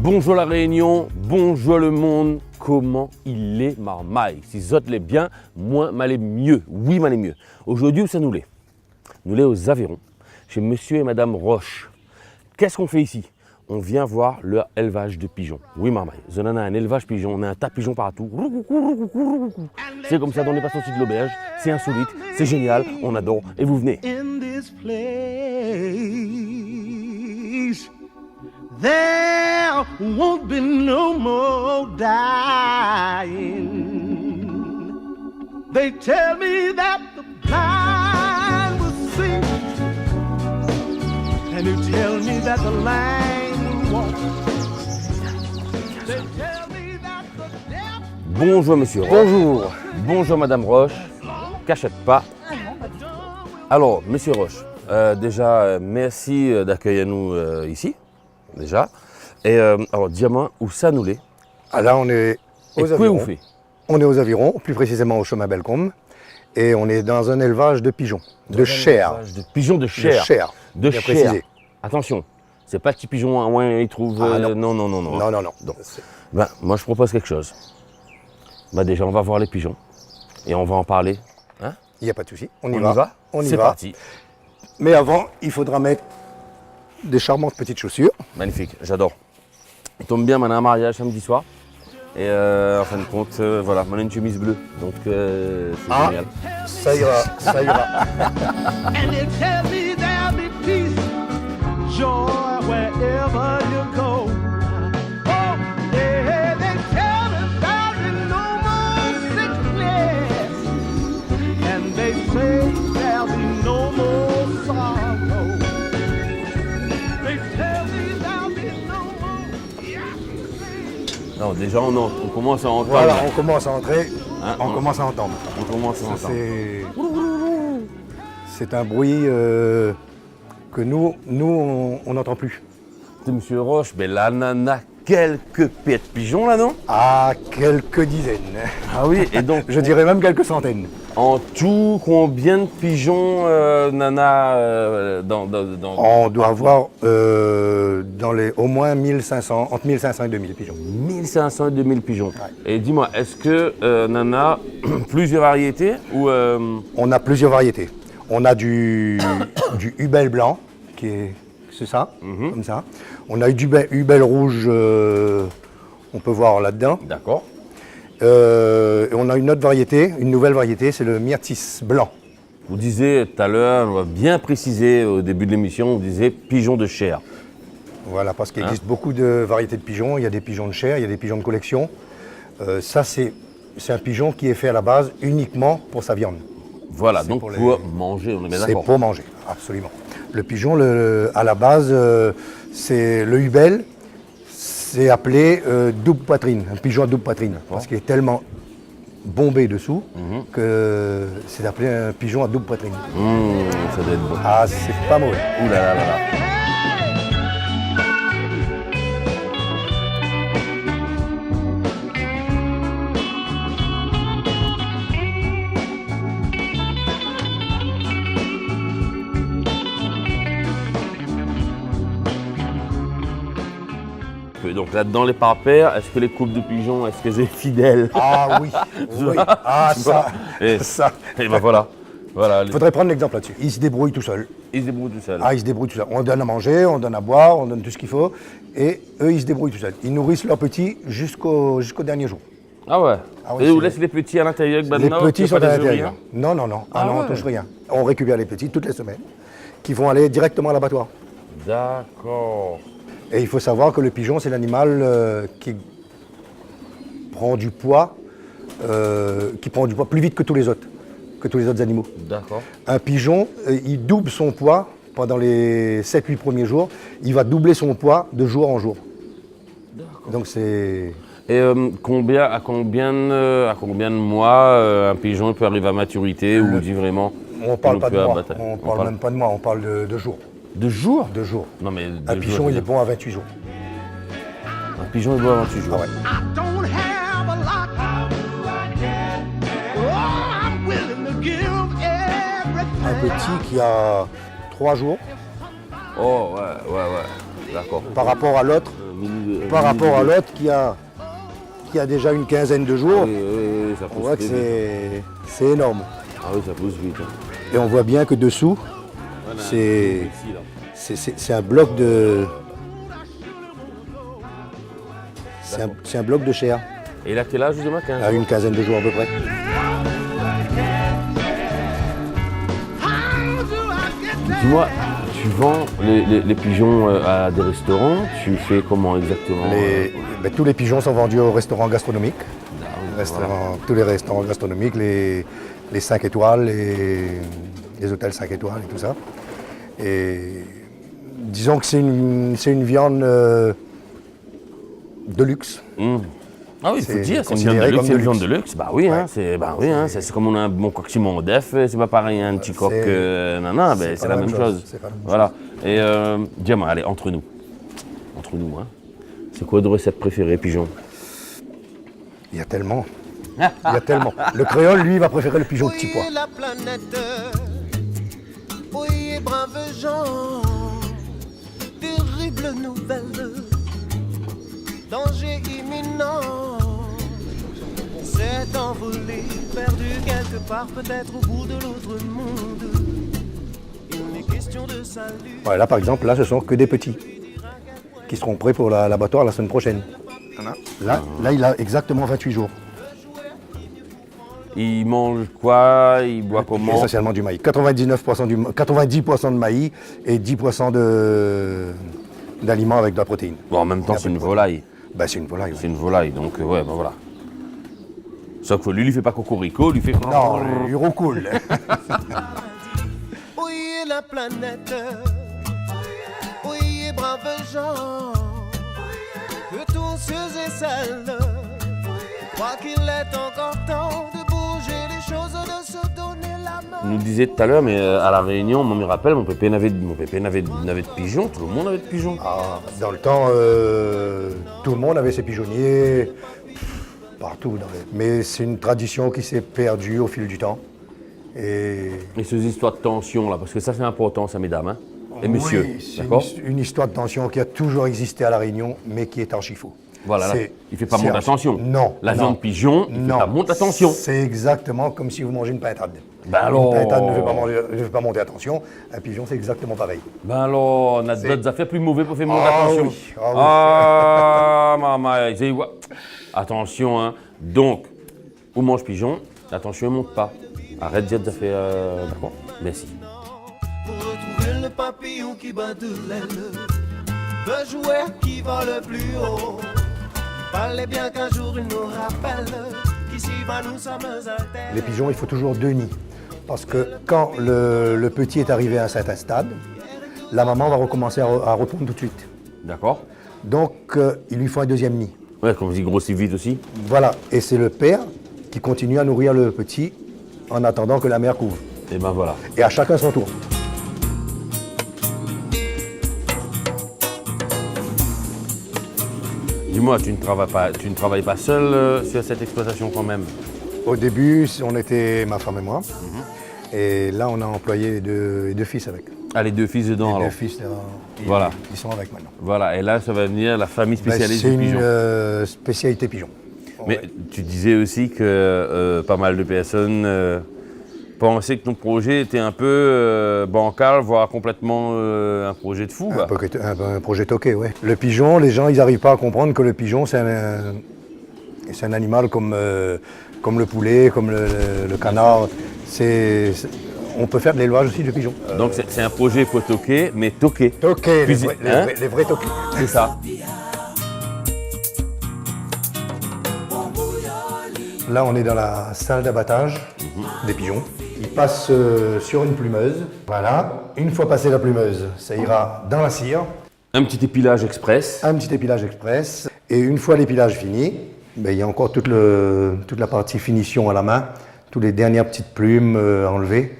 Bonjour la Réunion, bonjour le monde, comment il est marmaille? Si zot l'est bien, moi m'allez mieux, oui m'allez mieux. Aujourd'hui où ça nous l'est? Nous l'est aux Avirons, chez monsieur et madame Roche. Qu'est-ce qu'on fait ici? On vient voir leur élevage de pigeons. Oui marmaille, on a un élevage pigeon, on a un tas de pigeons partout. C'est comme ça dans les passes aussi de l'auberge, c'est insolite, c'est génial, on adore et vous venez. There won't be no more dying. They tell me that the blind will see, and they tell me that the lame will walk. They tell me that the deaf... Bonjour monsieur Roche. Bonjour. Bonjour madame Roche. Cachette pas. Alors monsieur Roche, déjà merci d'accueillir nous ici. Déjà. Et alors, dis-moi où ça nous l'est. Ah là, on est aux Et quoi Avirons. vous fait? On est aux Avirons, plus précisément au chemin Bellecombe. Et on est dans un élevage de pigeons, de chair. De pigeons de De chair. chair, De bien chair. précisé. Attention, c'est pas le petit pigeon à ouin, il trouve. Ah, non. Non. Non, non, non. Donc, moi je propose quelque chose. Déjà, on va voir les pigeons et on va en parler. Hein? Il n'y a pas de souci. On y On va. On y C'est va. parti. Mais avant, il faudra mettre des charmantes petites chaussures. Magnifique, j'adore. Il tombe bien, on a un mariage samedi soir. Et en fin de compte, voilà, on a une chemise bleue. Donc c'est génial. Ça ira, ça ira. And they tell me there'll be peace, joy wherever you go. Oh, yeah, they tell me there'll be no more sickness, and they say there'll be no more sorrow. They tell me there'll be no more yesterday. Non, déjà, on commence à entendre. Voilà, on commence à entrer, Hein, on commence à entendre. On commence à Ça, entendre. c'est un bruit que nous on n'entend plus. Monsieur Roche, mais là, nana, quelques pets de pigeons là, non? Ah, quelques dizaines. Ah oui, et donc, Je dirais même quelques centaines. en tout, combien de pigeons, nana, On doit avoir au moins 1500, entre 1500 et 2000 pigeons. 1500 et 2000 pigeons. Ouais. Et dis-moi, est-ce que, nana, plusieurs variétés ou On a plusieurs variétés. On a du hubel blanc, c'est ça, comme ça. On a du hubel rouge, on peut voir là-dedans. D'accord. Et on a une autre variété, une nouvelle variété, c'est le myrtis blanc. Vous disiez tout à l'heure, on va bien préciser au début de l'émission, vous disiez pigeons de chair. Voilà, parce qu'il existe beaucoup de variétés de pigeons. Il y a des pigeons de chair, il y a des pigeons de collection. Ça, c'est un pigeon qui est fait à la base uniquement pour sa viande. Voilà, C'est donc pour pour les- manger, on est bien C'est d'accord. pour manger, absolument. Le pigeon, à la base, c'est le hubel, c'est appelé double poitrine, un pigeon à double poitrine, parce qu'il est tellement bombé dessous que c'est appelé un pigeon à double poitrine. Ça doit être bon. Ah, c'est pas mauvais. Ouh là là là là. Donc là, dans les parpaires, est-ce que les couples de pigeons, est-ce que c'est fidèle? Ah oui, oui. Ah ça, Et, ça. et ben voilà. Voilà, Il faudrait prendre l'exemple là-dessus. Il se débrouille tout seul. ils se débrouillent tout seuls. Ah, ils se débrouillent tout seuls. On donne à manger, on donne à boire, on donne tout ce qu'il faut. Et eux, ils se débrouillent tout seuls. Ils nourrissent leurs petits jusqu'au dernier jour. Ah ouais. Ah oui, Et vous c'est- laissez les petits à l'intérieur que Les maintenant, petits qu'il y sont a à pas des l'intérieur. ouvriers? Non, non, non. Ah, Ah non, on ouais. touche rien. On récupère les petits toutes les semaines, qui vont aller directement à l'abattoir. D'accord. Et il faut savoir que le pigeon, c'est l'animal qui prend du poids, plus vite que tous les autres animaux. D'accord. Un pigeon, il double son poids pendant les 7-8 premiers jours. Il va doubler son poids de jour en jour. Donc c'est... Et à combien de mois un pigeon peut arriver à maturité ou dit vraiment On parle on pas de peut mois. abattre? On parle même pas de mois, on parle de jours. De jours? 2 jours. Non mais Un pigeon, il est bon à 28 jours. Un pigeon est bon à 28 jours. Ah ouais. I don't have a lot. Oh, I'm willing to give everything. Un petit qui a 3 jours, Oh ouais. D'accord. Par rapport à l'autre, qui a déjà une quinzaine de jours, Oui, ça on pousse voit que très vite. c'est énorme. Ah oui, ça pousse vite. Hein. Et on voit bien que dessous, Voilà, c'est ici, là. c'est un bloc de... C'est un bloc de chair, Et il a quel âge, justement, 15 à une quinzaine de jours à peu près. Dis-moi, tu vends les pigeons à des restaurants, tu fais comment exactement Tous les pigeons sont vendus aux restaurants gastronomiques. Ah oui, voilà. Tous les restaurants gastronomiques, les 5 étoiles, les hôtels 5 étoiles et tout ça. Et disons que c'est une viande de luxe. Ah oui, il faut C'est dire, c'est une considéré viande de luxe, comme c'est de une viande luxe. de luxe. Bah oui, hein, Ouais. c'est comme on a un bon coq Simon d'œuf, c'est pas pareil, un petit coq, non, ben, c'est la même chose. C'est pas la même Voilà. Et dis-moi, allez, entre nous, hein, c'est quoi de recette préférée, pigeon? Il y a tellement. Le créole, lui, va préférer le pigeon de petit pois. La planète, oui, braves gens, terrible nouvelle, danger imminent, s'est envolé, perdu quelque part, peut-être au bout de l'autre monde. Il est question de salut. Ouais, là, par exemple, là, ce sont que des petits qui seront prêts pour l'abattoir la semaine prochaine. Là, il a exactement 28 jours. Il mange quoi? Il boit comment? Essentiellement du maïs. 90% de maïs et 10% d'aliments avec de la protéine. Bon, en même temps, c'est une volaille. Ben, c'est une volaille. C'est une volaille, donc ouais, ben voilà. Sauf que lui, il fait pas cocorico, lui fait... Non, l'euro cool. Oui, la planète, oui, braves gens, que tous ceux et celles croient qu'il est encore temps de bouger les choses, de se donner la main. Il nous disait tout à l'heure, mais à la Réunion, moi, je me rappelle, mon pépé n'avait de pigeons, tout le monde avait de pigeons. Ah, dans le temps, tout le monde avait ses pigeonniers, partout. Mais c'est une tradition qui s'est perdue au fil du temps. Et ces histoires de tension, là, parce que ça, c'est important, ça, mesdames, hein, et messieurs, oui, c'est d'accord? une histoire de tension qui a toujours existé à La Réunion, mais qui est archi faux. Voilà, là, C'est- il fait pas c'est monter la archi- tension. Non. La non. viande pigeon, il fait pas monter la tension. C'est exactement comme si vous mangez une pintade. Ben alors. Une pintade ne fait pas monter la tension. Un pigeon, c'est exactement pareil. Ben alors, on a d'autres affaires plus mauvaises pour faire monter la Ah tension. oui, ah oui. Ah, maman, c'est quoi? Attention, hein. Donc, on mange pigeon, la tension ne monte pas. Arrête de dire des affaires. D'accord? Merci. Pour retrouver le papillon qui bat de l'aile, le jouet qui va le plus haut. Il fallait bien qu'un jour il nous rappelle qu'ici bas nous sommes alternes. Les pigeons, il faut toujours 2 nids. Parce que quand le petit est arrivé à un certain stade, la maman va recommencer à répondre tout de suite. D'accord? Donc, il lui faut un 2e nid. Ouais, comme on dit, grossit vite aussi. Voilà. Et c'est le père qui continue à nourrir le petit en attendant que la mère couvre. Et ben voilà. Et à chacun son tour. Dis-moi, tu ne travailles pas seul sur cette exploitation quand même? Au début, on était ma femme et moi. Et là, on a employé les deux fils avec. Ah, les deux fils dedans, Les alors. deux fils, Voilà. ils sont avec maintenant. Voilà, et là, ça va venir la famille spécialiste C'est du pigeon. une spécialité pigeon. Mais Ouais. tu disais aussi que pas mal de personnes pensaient que ton projet était un peu bancal, voire complètement un projet de fou. Bah. Un projet toqué, oui. Le pigeon, les gens, ils n'arrivent pas à comprendre que le pigeon, c'est un animal comme le poulet, comme le canard. On peut faire de l'élevage aussi de pigeons. Donc c'est un projet faut toquer, mais toqué. Toqués, Cuisine, hein? les vrais toqués. C'est ça. Là, on est dans la salle d'abattage des pigeons. Ils passent sur une plumeuse. Voilà. Une fois passé la plumeuse, ça ira dans la cire. Un petit épilage express. Un petit épilage express. Et une fois l'épilage fini, ben, il y a encore toute la partie finition à la main, toutes les dernières petites plumes enlevées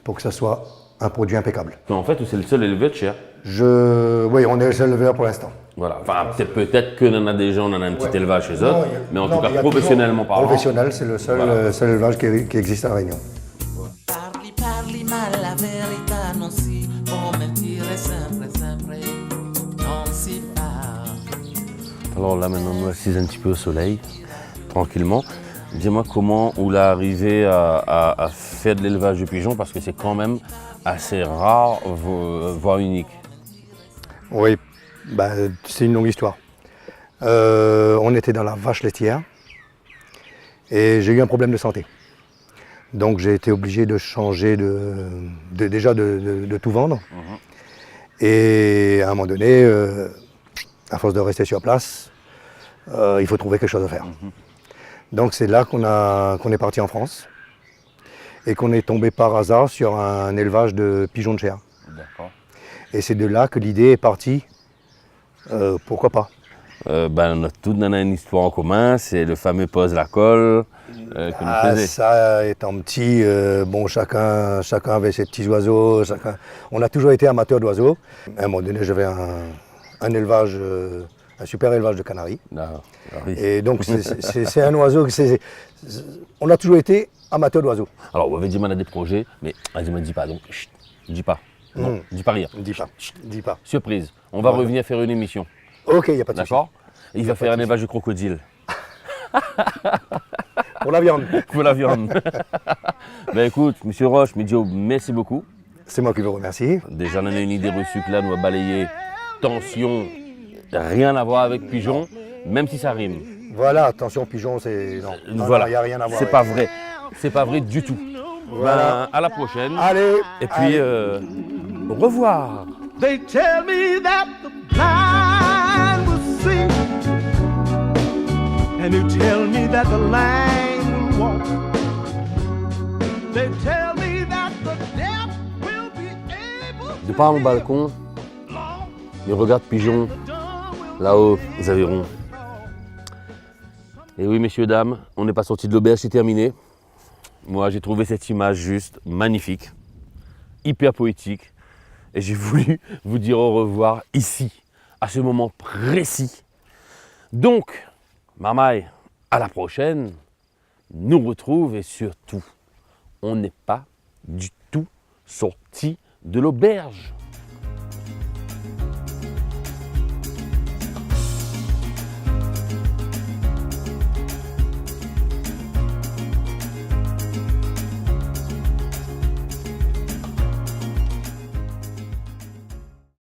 pour que ça soit un produit impeccable. En fait, c'est le seul éleveur de chair. Oui, on est le seul éleveur pour l'instant. Voilà. Enfin, peut-être que on a des gens, on en a un petit élevage chez eux, Non, mais en tout cas il y a professionnellement toujours- parlant. Professionnel, c'est le seul, Voilà. seul élevage qui existe à La Réunion. Parli mal la verità non si può mentire sempre, sempre. Non Alors là maintenant nous assise un petit peu au soleil, tranquillement. Dis-moi comment vous l'avez arrivé à faire de l'élevage de pigeons parce que c'est quand même assez rare, voire unique. Oui, bah, c'est une longue histoire. On était dans la vache laitière et j'ai eu un problème de santé. Donc j'ai été obligé de changer de tout vendre. Et à un moment donné, à force de rester sur place, il faut trouver quelque chose à faire. Donc c'est là qu'on est parti en France et qu'on est tombé par hasard sur un élevage de pigeons de chair. D'accord. Et c'est de là que l'idée est partie. Pourquoi pas? On a tous une histoire en commun, c'est le fameux pose la colle que nous faisait. Ça, étant petit, bon, chacun avait ses petits oiseaux. On a toujours été amateurs d'oiseaux. À un moment donné, j'avais un élevage, un super élevage de canaris. Ah, oui. Et donc, c'est un oiseau on a toujours été amateurs d'oiseaux. Alors, vous avez dit qu'on a des projets, mais vas-y, ne dis pas, donc, chut, dis pas. Non, dis pas rien. Dis pas, dis pas. Surprise, on va Voilà. revenir faire une émission, Ok, il n'y a pas de souci. d'accord? Il va faire un de souci. élevage de crocodile Pour la viande, pour la viande. Ben écoute, monsieur Roche, Médio, merci beaucoup. c'est moi qui vous remercie. Déjà, on a une idée reçue que là, nous va balayer tension, rien à voir avec pigeon, même si ça rime. Voilà, attention, pigeon, c'est. Non, Voilà, il n'y a rien à voir. c'est avec. pas vrai. C'est pas vrai du tout. Voilà. Ben, à la prochaine. Allez. Et puis, au revoir. They tell me that the blind will see, and they tell me that the lame will walk. They tell me that the deaf will be able De par mon balcon, je regarde pigeon là-haut, aux Aveyron. Et oui, messieurs, dames, on n'est pas sorti de l'auberge, c'est terminé. Moi, j'ai trouvé cette image juste magnifique, hyper poétique. Et j'ai voulu vous dire au revoir ici, à ce moment précis. Donc, Marmaille, à la prochaine, nous retrouve et surtout, on n'est pas du tout sorti de l'auberge.